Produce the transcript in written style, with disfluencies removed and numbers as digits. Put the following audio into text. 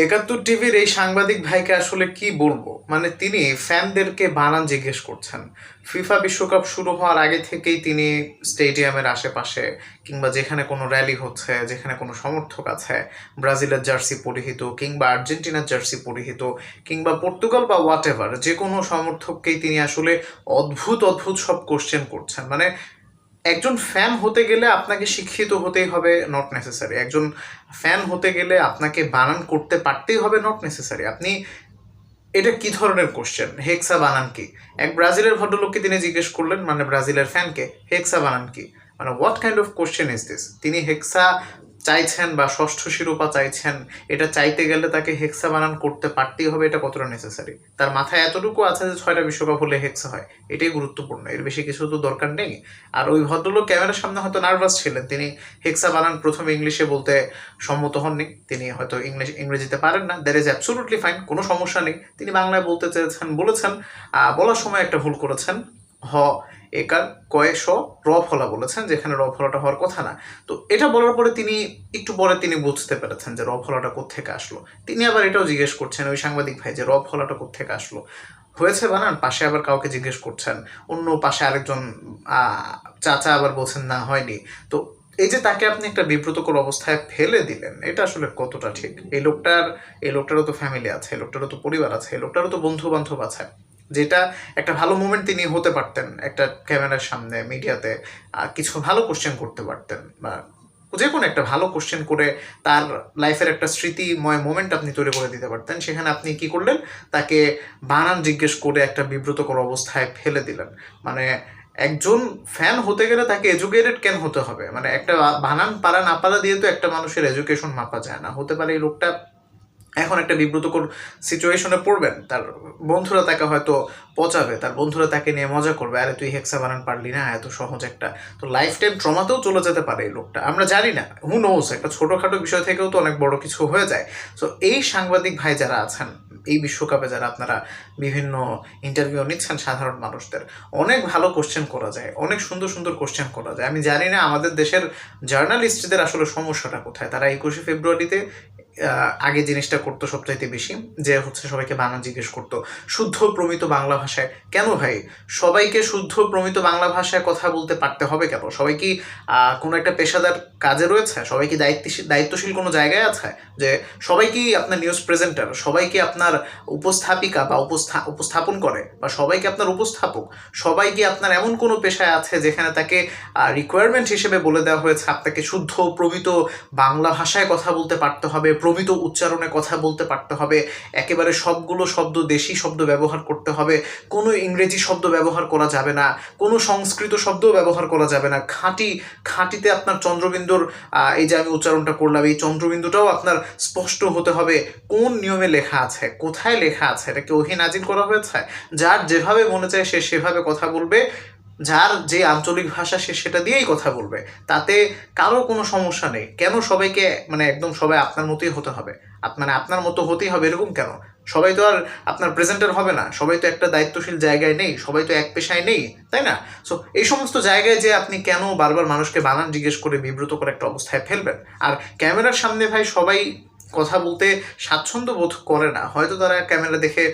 একাত্তর টিভির এই সাংবাদিক ভাইকে আসলে কি বলবো, মানে তিনি ফ্যানদেরকে বানান জিজ্ঞেস করছেন। ফিফা বিশ্বকাপ শুরু হওয়ার আগে থেকেই তিনি স্টেডিয়ামের আশেপাশে কিংবা যেখানে কোনো র্যালি হচ্ছে, যেখানে কোনো সমর্থক আছে, ব্রাজিলের জার্সি পরিহিত কিংবা আর্জেন্টিনার জার্সি পরিহিত কিংবা পর্তুগাল বা হোয়াট এভার যে কোনো সমর্থককেই তিনি আসলে অদ্ভুত অদ্ভুত সব কোশ্চেন করছেন। মানে একজন ফ্যান হতে গেলে আপনাকে শিক্ষিত হতেই হবে, নট নেসেসারি। একজন ফ্যান হতে গেলে আপনাকে বানান করতে পারতেই হবে, নট নেসেসারি। আপনি এটা কি ধরনের কোশ্চেন? হেক্সা বানান কি? এক ব্রাজিলের ভদ্রলোককে তিনি জিজ্ঞেস করলেন, মানে ব্রাজিলের ফ্যানকে, হেক্সা বানান কি? মানে what kind of question is this? তিনি হেক্সা চাইছেন বা ষষ্ঠ শিরোপা চাইছেন, এটা চাইতে গেলে তাকে হেক্সা বানান করতে পারতেই হবে, এটা কতটা নেসেসারি? তার মাথায় এতটুকু আছে যে 6টা বিশ্বকাপ হলে হেক্সা হয়, এটাই গুরুত্বপূর্ণ, এর বেশি কিছু তো দরকার নেই। আর ওই ভদ্রলোক ক্যামেরার সামনে হয়তো নার্ভাস ছিলেন, তিনি হেক্সা বানান প্রথমে ইংলিশে বলতে সম্মত হননি, তিনি হয়তো ইংরেজিতে পারেন না, দ্যাট ইজ অ্যাবসোলুটলি ফাইন, কোনো সমস্যা নেই। তিনি বাংলায় বলতে চেয়েছেন, বলেছেন, বলার সময় একটা ভুল করেছেন, হ একার কয়ে স র ফলা বলেছেন, যেখানে র ফলাটা হওয়ার কথা না। তো এটা বলার পরে তিনি একটু পরে তিনি বুঝতে পেরেছেন যে র ফলাটা কোত্থেকে আসলো। তিনি আবার এটাও জিজ্ঞেস করছেন ওই সাংবাদিক ভাই যে র ফলাটা কোত্থেকে আসলো, হয়েছে বানান? পাশে আবার কাউকে জিজ্ঞেস করছেন, অন্য পাশে আরেকজন চাচা আবার বলছেন না হয়নি। তো এই যে তাকে আপনি একটা বিব্রতকর অবস্থায় ফেলে দিলেন, এটা আসলে কতটা ঠিক? এই লোকটারও তো ফ্যামিলি আছে, এই লোকটারও তো পরিবার আছে, এই লোকটারও তো বন্ধু বান্ধব আছে। যেটা একটা ভালো মুভমেন্ট তিনি হতে পারতেন, একটা ক্যামেরার সামনে মিডিয়াতে কিছু ভালো কোশ্চেন করতে পারতেন, বা যে কোনো একটা ভালো কোশ্চেন করে তার লাইফের একটা স্মৃতিময় মোমেন্ট আপনি তৈরি করে দিতে পারতেন। সেখানে আপনি কি করলেন? তাকে বানান জিজ্ঞেস করে একটা বিব্রতকর অবস্থায় ফেলে দিলেন। মানে একজন ফ্যান হতে গেলে তাকে এডুকেটেড কেন হতে হবে? মানে একটা বানান পারা না পারা দিয়ে তো একটা মানুষের এডুকেশন মাপা যায় না। হতে পারে এই লোকটা এখন একটা বিব্রতকর সিচুয়েশনে পড়বেন, তার বন্ধুরা তাকে হয়তো পচাবে, তার বন্ধুরা তাকে নিয়ে মজা করবে, আরে তুই হেক্সা বানান পারলি না, এত সহজ একটা। তো লাইফ টাইম ট্রমাতেও চলে যেতে পারে এই লোকটা, আমরা জানি না, হু নোস, একটা ছোটোখাটো বিষয় থেকেও তো অনেক বড় কিছু হয়ে যায়। সো এই সাংবাদিক ভাই যারা আছেন, এই বিশ্বকাপে যারা আপনারা বিভিন্ন ইন্টারভিউ নিচ্ছেন সাধারণ মানুষদের, অনেক ভালো কোশ্চেন করা যায়, অনেক সুন্দর সুন্দর কোশ্চেন করা যায়। আমি জানি না আমাদের দেশের জার্নালিস্টদের আসলে সমস্যাটা কোথায়। তারা 21শে ফেব্রুয়ারিতে আগে জিনিসটা করতো সবচাইতে বেশি, যে হচ্ছে সবাইকে বানান জিজ্ঞেস করতো শুদ্ধ প্রমিত বাংলা ভাষায়। কেন ভাই সবাইকে শুদ্ধ প্রমিত বাংলা ভাষায় কথা বলতে পারতে হবে কেন? সবাই কি কোনো একটা পেশাদার কাজে রয়েছে? সবাই কি দায়িত্বশীল কোনো জায়গায় আছে? যে সবাই কি আপনার নিউজ প্রেজেন্টার? সবাই কি আপনার উপস্থাপিকা বা উপস্থাপন করে? বা সবাই কি আপনার উপস্থাপক? সবাই কি আপনার এমন কোনো পেশায় আছে যেখানে তাকে রিকোয়ারমেন্ট হিসেবে বলে দেওয়া হয়েছে আপনাকে শুদ্ধ প্রমিত বাংলা ভাষায় কথা বলতে পারতে হবে, প্রমিত উচ্চারণে কথা বলতে পারতে হবে, একেবারে সবগুলো শব্দ দেশি শব্দ ব্যবহার করতে হবে, কোনো ইংরেজি শব্দ ব্যবহার করা যাবে না, কোনো সংস্কৃত শব্দও ব্যবহার করা যাবে না, খাঁটিতে আপনার চন্দ্রবিন্দুর এই যে আমি উচ্চারণটা করলাম, এই চন্দ্রবিন্দুটাও আপনার স্পষ্ট হতে হবে। কোন নিয়মে লেখা আছে? কোথায় লেখা আছে? এটা কি ওহী নাজিল করা হয়েছে? যার যেভাবে মনে চায় সে সেভাবে কথা বলবে, যার যে আঞ্চলিক ভাষা সে সেটা দিয়েই কথা বলবে, তাতে কারো কোনো সমস্যা নেই। কেন সবাইকে মানে একদম সবাই আপনার মতোই হতে হবে? মানে আপনার মতো হতেই হবে এরকম কেন? সবাই তো আর আপনার প্রেজেন্টার হবে না, সবাই তো একটা দায়িত্বশীল জায়গায় নেই, সবাই তো এক পেশায় নেই, তাই না? সো এই সমস্ত জায়গায় যে আপনি কেন বারবার মানুষকে বানান জিজ্ঞেস করে বিব্রত করে একটা অবস্থায় ফেলবেন? আর ক্যামেরার সামনে ভাই সবাই কথা বলতে স্বাচ্ছন্দ্য বোধ করে না, হয়তো তারা ক্যামেরা দেখে